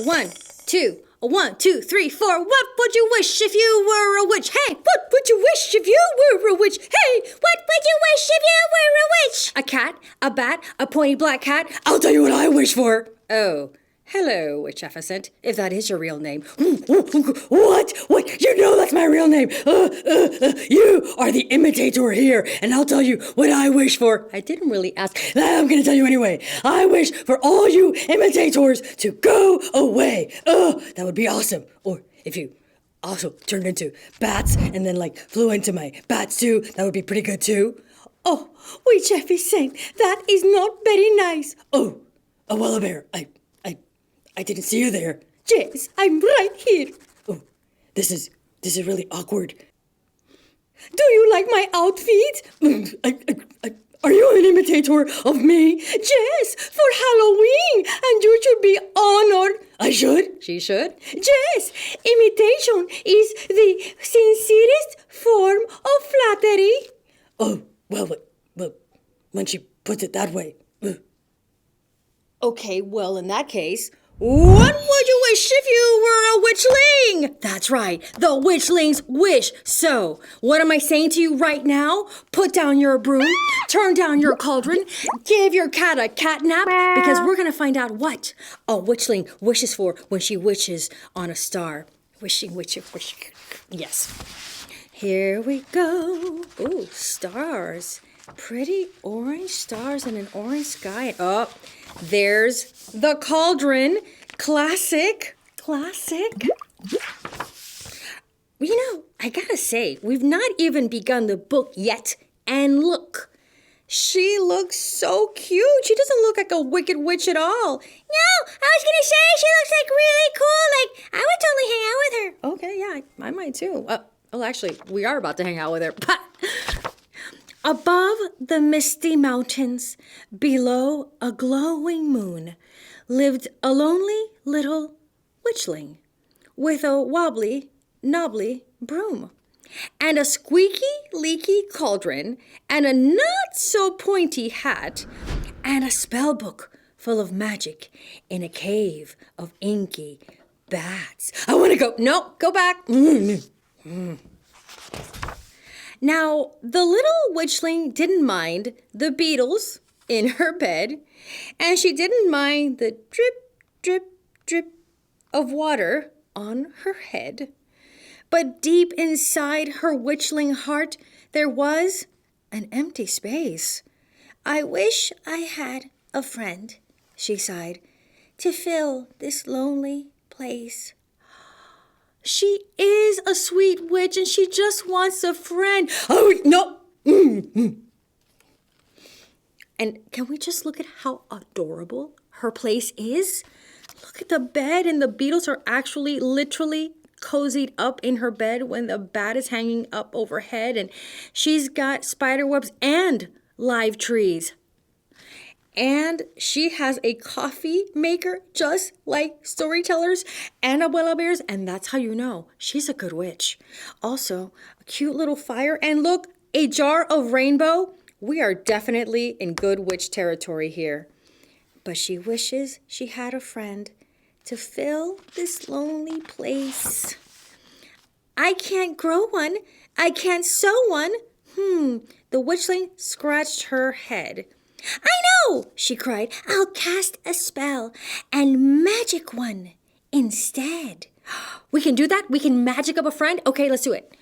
1, 2, 1, 2, 3, 4. What would you wish if you were a witch? Hey, what would you wish if you were a witch? Hey, what would you wish if you were a witch? A cat, a bat, a pointy black cat. I'll tell you what I wish for. Oh, hello, Witch Efficient, if that is your real name. What? What? You know that's my real name. You are the imitator here, and I'll tell you what I wish for. I didn't really ask. I'm going to tell you anyway. I wish for all you imitators to go away. That would be awesome. Or if you also turned into bats and then flew into my bats too, that would be pretty good too. Oh, Witch Efficient, that is not very nice. Oh, a Walla Bear, I didn't see you there. Yes, I'm right here. Oh, this is really awkward. Do you like my outfit? Are you an imitator of me? Yes, for Halloween, and you should be honored. I should? She should? Yes, imitation is the sincerest form of flattery. Oh, well, when she puts it that way. Okay, well, in that case, what would you wish if you were a witchling? That's right, the witchlings wish. So, what am I saying to you right now? Put down your broom, turn down your cauldron, give your cat a cat nap, because we're going to find out what a witchling wishes for when she wishes on a star. Wishing. Yes. Here we go. Ooh, stars. Pretty orange stars and an orange sky. Oh, there's the cauldron. Classic. You know, I gotta say, we've not even begun the book yet. And look, she looks so cute. She doesn't look like a wicked witch at all. No, I was gonna say she looks really cool. I would totally hang out with her. Okay, yeah, I might too. Well, actually, we are about to hang out with her. Above the misty mountains, below a glowing moon, lived a lonely little witchling with a wobbly, knobbly broom and a squeaky, leaky cauldron and a not-so-pointy hat and a spell book full of magic in a cave of inky bats. I want to go. No, go back. Now, the little witchling didn't mind the beetles in her bed, and she didn't mind the drip, drip, drip of water on her head. But deep inside her witchling heart, there was an empty space. I wish I had a friend, she sighed, to fill this lonely place. She is a sweet witch and she just wants a friend. Oh, no. And can we just look at how adorable her place is? Look at the bed, and the beetles are actually literally cozied up in her bed when the bat is hanging up overhead, and she's got spider webs and live trees. And she has a coffee maker just like storytellers and abuela bears, and that's how you know she's a good witch. Also, a cute little fire, and look, a jar of rainbow. We are definitely in good witch territory here. But she wishes she had a friend to fill this lonely place. I can't grow one. I can't sew one. The witchling scratched her head. I know, she cried. I'll cast a spell and magic one instead. We can do that? We can magic up a friend? Okay, let's do it.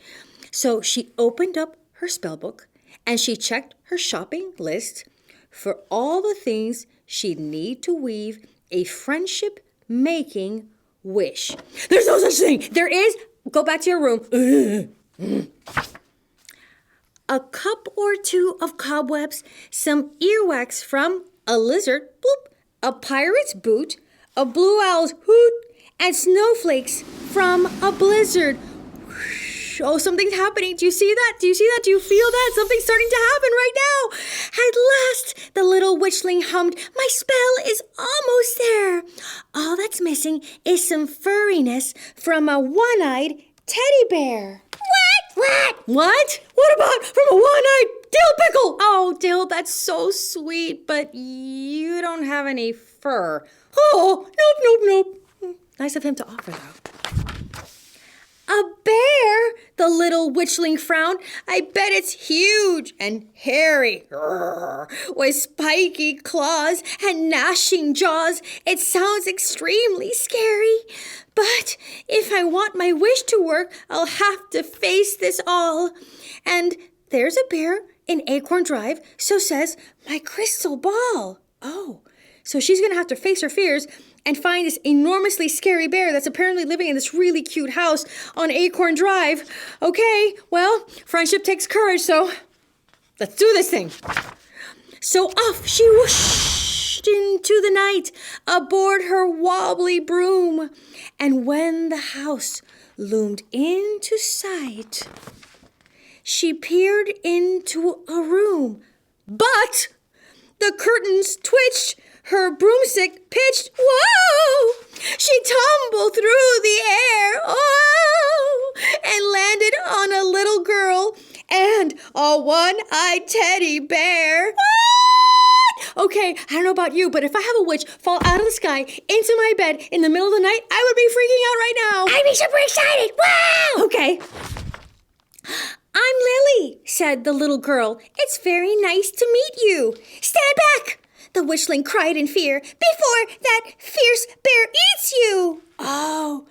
So she opened up her spell book and she checked her shopping list for all the things she'd need to weave a friendship-making wish. There's no such thing. There is. Go back to your room. A cup or two of cobwebs, some earwax from a lizard, bloop, a pirate's boot, a blue owl's hoot, and snowflakes from a blizzard. Oh, something's happening. Do you see that? Do you feel that? Something's starting to happen right now. At last, the little witchling hummed, my spell is almost there. All that's missing is some furriness from a one-eyed teddy bear. What? What about from a one-eyed dill pickle? Oh, Dill, that's so sweet, but you don't have any fur. Oh, nope. Nice of him to offer, though. A bear, the little witchling frowned. I bet it's huge and hairy, with spiky claws and gnashing jaws. It sounds extremely scary. But if I want my wish to work, I'll have to face this all. And there's a bear in Acorn Drive, so says my crystal ball. Oh, so she's going to have to face her fears and find this enormously scary bear that's apparently living in this really cute house on Acorn Drive. Okay, well, friendship takes courage, so let's do this thing. So off she whooshed into the night aboard her wobbly broom. And when the house loomed into sight, she peered into a room. But the curtains twitched, her broomstick pitched. Whoa! She tumbled through the air. Oh! And landed on a little girl and a one-eyed teddy bear. What? Okay, I don't know about you, but if I have a witch fall out of the sky into my bed in the middle of the night, I would be freaking out right now. I'd be super excited. Wow! Okay. I'm Lily, said the little girl. It's very nice to meet you. Stand back, the witchling cried in fear, before that fierce bear eats you. Oh,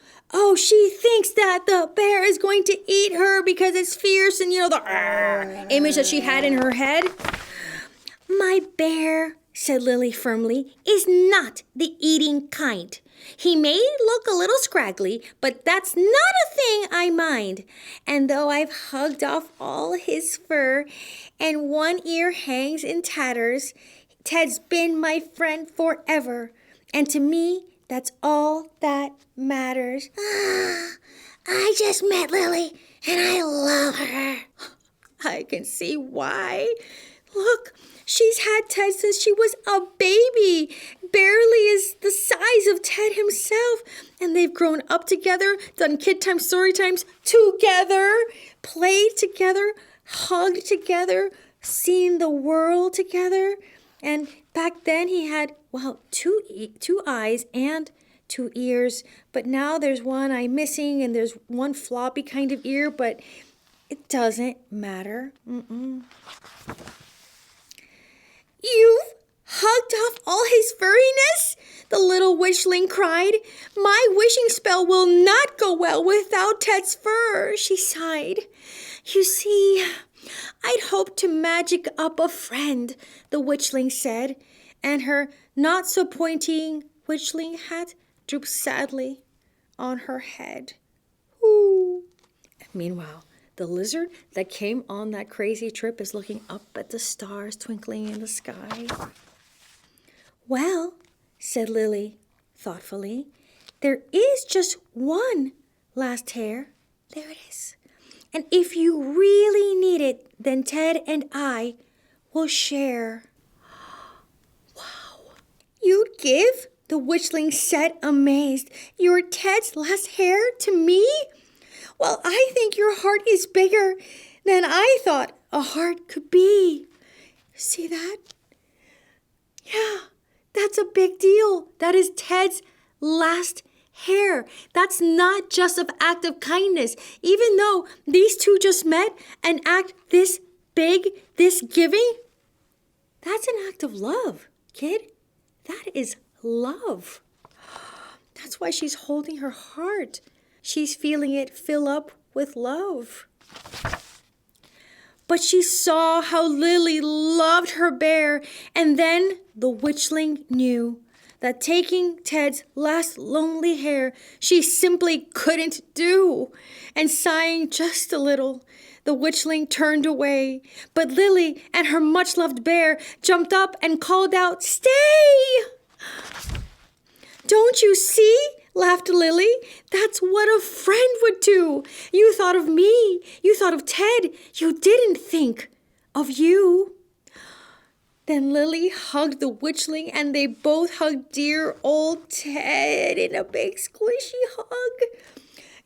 she thinks that the bear is going to eat her because it's fierce and, the image that she had in her head. My bear, said Lily firmly, is not the eating kind. He may look a little scraggly, but that's not a thing I mind. And though I've hugged off all his fur and one ear hangs in tatters, Ted's been my friend forever. And to me, that's all that matters. I just met Lily, and I love her. I can see why. Look, she's had Ted since she was a baby. Barely is the size of Ted himself. And they've grown up together, done KidTime StoryTimes together, played together, hugged together, seen the world together. And back then he had, two eyes and 2 ears. But now there's one eye missing and there's one floppy kind of ear, but it doesn't matter. You've hugged off all his furriness? The little witchling cried. My wishing spell will not go well without Ted's fur, she sighed. You see, I'd hoped to magic up a friend, the witchling said, and her not-so-pointy witchling hat drooped sadly on her head. Ooh. Meanwhile, the lizard that came on that crazy trip is looking up at the stars twinkling in the sky. Well, said Lily thoughtfully, there is just one last hair. There it is. And if you really need it, then Ted and I will share. Wow. You'd give? The witchling said, amazed. Your Ted's last hair to me? Well, I think your heart is bigger than I thought a heart could be. See that? Yeah, that's a big deal. That is Ted's last hair. That's not just an act of kindness. Even though these two just met, an act this big, this giving, that's an act of love, kid. That is love. That's why she's holding her heart. She's feeling it fill up with love. But she saw how Lily loved her bear, and then the witchling knew that taking Ted's last lonely hair she simply couldn't do. And sighing just a little, the witchling turned away. But Lily and her much-loved bear jumped up and called out, "Stay!" "Don't you see?" laughed Lily. "That's what a friend would do. You thought of me. You thought of Ted. You didn't think of you." Then Lily hugged the witchling, and they both hugged dear old Ted in a big squishy hug.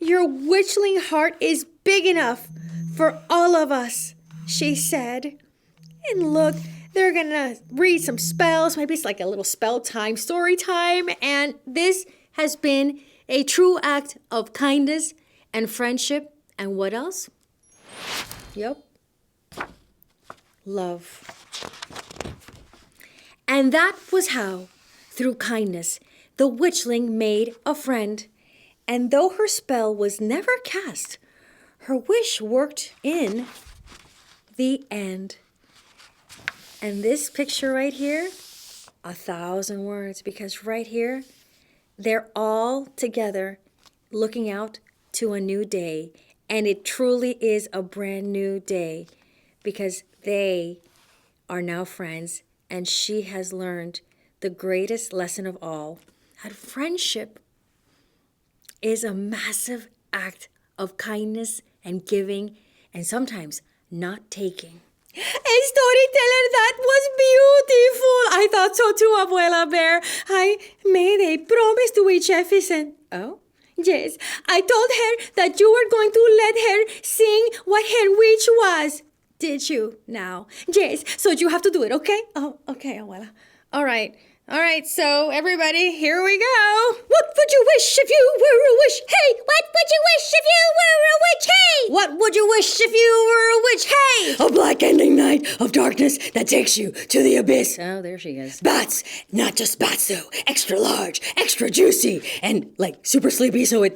"Your witchling heart is big enough for all of us," she said. And look, they're gonna read some spells. Maybe it's like a little spell time, story time. And this has been A true act of kindness and friendship. And what else? Yep. Love. And that was how, through kindness, the witchling made a friend. And though her spell was never cast, her wish worked in the end. And this picture right here, 1,000 words, because right here, they're all together looking out to a new day. And it truly is a brand new day because they are now friends. And she has learned the greatest lesson of all, that friendship is a massive act of kindness and giving, and sometimes not taking. Hey, storyteller, that was beautiful. I thought so too, Abuela Bear. I made a promise to Witch Efficient. Oh? Yes, I told her that you were going to let her sing what her wish was. Did you now? Yes, so you have to do it, okay? Oh, okay, Abuela. All right, so everybody, here we go. What would you wish if you were a witch? Hey! What would you wish if you were a witch? Hey! What would you wish if you were a witch? Hey! A black ending night of darkness that takes you to the abyss. Oh, there she is. Bats, not just bats though, extra large, extra juicy, and super sleepy so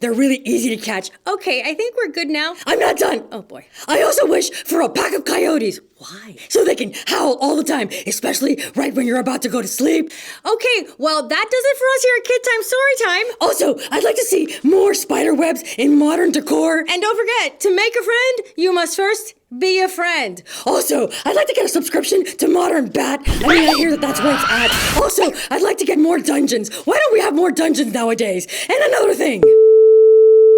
they're really easy to catch. Okay, I think we're good now. I'm not done. Oh boy. I also wish for a pack of coyotes. Why? So they can howl all the time, especially right when you're about to go to sleep. Okay, well that does it for us here at KidTime StoryTime. Also, I'd like to see more spider webs in modern decor. And don't forget, to make a friend, you must first be a friend. Also, I'd like to get a subscription to Modern Bat. I hear that's where it's at. Also, I'd like to get more dungeons. Why don't we have more dungeons nowadays? And another thing.